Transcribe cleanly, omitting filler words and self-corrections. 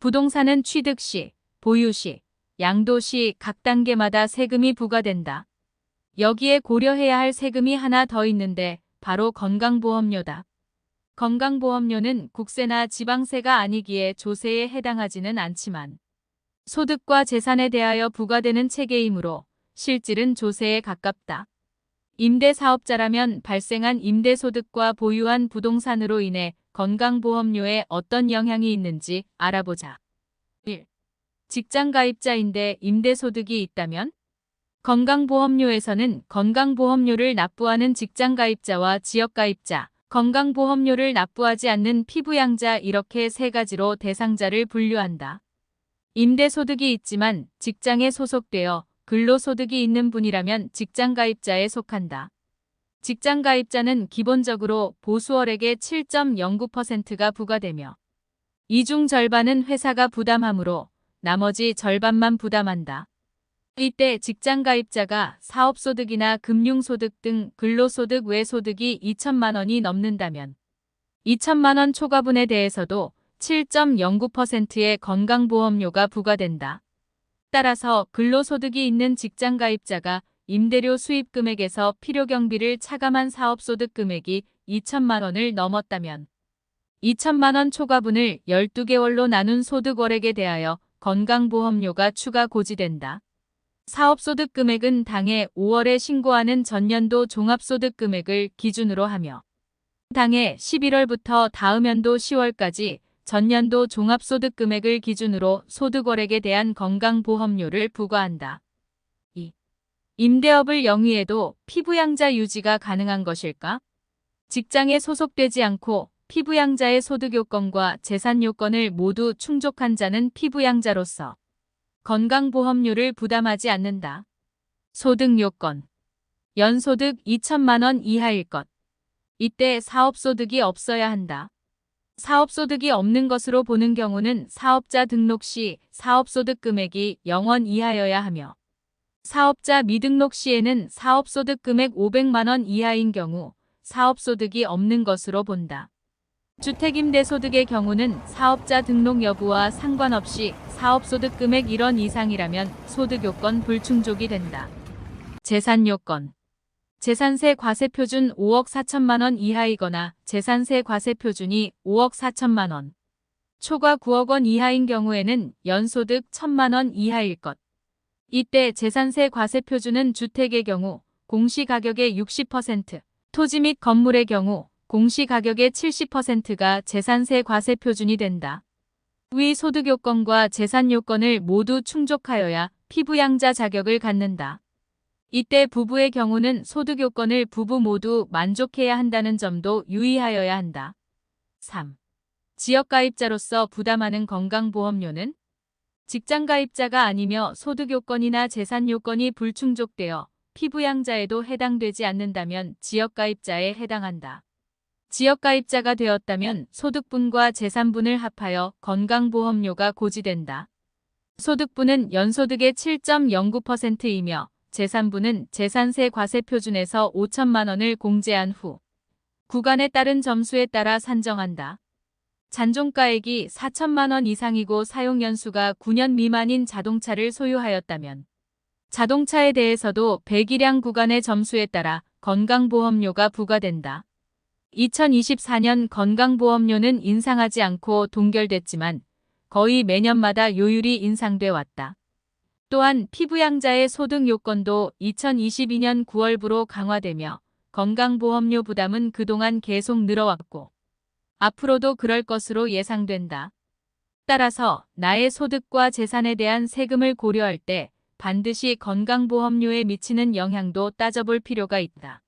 부동산은 취득 시, 보유 시, 양도 시 각 단계마다 세금이 부과된다. 여기에 고려해야 할 세금이 하나 더 있는데 바로 건강보험료다. 건강보험료는 국세나 지방세가 아니기에 조세에 해당하지는 않지만 소득과 재산에 대하여 부과되는 체계이므로 실질은 조세에 가깝다. 임대사업자라면 발생한 임대소득과 보유한 부동산으로 인해 건강보험료에 어떤 영향이 있는지 알아보자. 1. 직장가입자인데 임대소득이 있다면? 건강보험료에서는 건강보험료를 납부하는 직장가입자와 지역가입자, 건강보험료를 납부하지 않는 피부양자 이렇게 세 가지로 대상자를 분류한다. 임대소득이 있지만 직장에 소속되어 근로소득이 있는 분이라면 직장가입자에 속한다. 직장가입자는 기본적으로 보수월액의 7.09%가 부과되며 이 중 절반은 회사가 부담하므로 나머지 절반만 부담한다. 이때 직장가입자가 사업소득이나 금융소득 등 근로소득 외 소득이 2천만 원이 넘는다면 2천만 원 초과분에 대해서도 7.09%의 건강보험료가 부과된다. 따라서 근로소득이 있는 직장가입자가 임대료 수입 금액에서 필요경비를 차감한 사업소득 금액이 2천만 원을 넘었다면 2천만 원 초과분을 12개월로 나눈 소득월액에 대하여 건강보험료가 추가 고지된다. 사업소득 금액은 당해 5월에 신고하는 전년도 종합소득 금액을 기준으로 하며 당해 11월부터 다음 연도 10월까지 전년도 종합소득 금액을 기준으로 소득월액에 대한 건강보험료를 부과한다. 2. 임대업을 영위해도 피부양자 유지가 가능한 것일까? 직장에 소속되지 않고 피부양자의 소득요건과 재산요건을 모두 충족한 자는 피부양자로서 건강보험료를 부담하지 않는다. 소득요건. 연소득 2천만 원 이하일 것. 이때 사업소득이 없어야 한다. 사업소득이 없는 것으로 보는 경우는 사업자 등록 시 사업소득 금액이 0원 이하여야 하며 사업자 미등록 시에는 사업소득 금액 500만 원 이하인 경우 사업소득이 없는 것으로 본다. 주택임대소득의 경우는 사업자 등록 여부와 상관없이 사업소득 금액 1원 이상이라면 소득요건 불충족이 된다. 재산요건. 재산세 과세표준 5억 4천만 원 이하이거나 재산세 과세표준이 5억 4천만 원, 초과 9억 원 이하인 경우에는 연소득 1천만 원 이하일 것. 이때 재산세 과세표준은 주택의 경우 공시가격의 60%, 토지 및 건물의 경우 공시가격의 70%가 재산세 과세표준이 된다. 위 소득요건과 재산요건을 모두 충족하여야 피부양자 자격을 갖는다. 이때 부부의 경우는 소득요건을 부부 모두 만족해야 한다는 점도 유의하여야 한다. 3. 지역가입자로서 부담하는 건강보험료는 직장가입자가 아니며 소득요건이나 재산요건이 불충족되어 피부양자에도 해당되지 않는다면 지역가입자에 해당한다. 지역가입자가 되었다면 소득분과 재산분을 합하여 건강보험료가 고지된다. 소득분은 연소득의 7.09%이며 재산분은 재산세 과세표준에서 5천만 원을 공제한 후 구간에 따른 점수에 따라 산정한다. 잔존가액이 4천만 원 이상이고 사용연수가 9년 미만인 자동차를 소유하였다면 자동차에 대해서도 배기량 구간의 점수에 따라 건강보험료가 부과된다. 2024년 건강보험료는 인상하지 않고 동결됐지만 거의 매년마다 요율이 인상돼 왔다. 또한 피부양자의 소득 요건도 2022년 9월부로 강화되며 건강보험료 부담은 그동안 계속 늘어왔고 앞으로도 그럴 것으로 예상된다. 따라서 나의 소득과 재산에 대한 세금을 고려할 때 반드시 건강보험료에 미치는 영향도 따져볼 필요가 있다.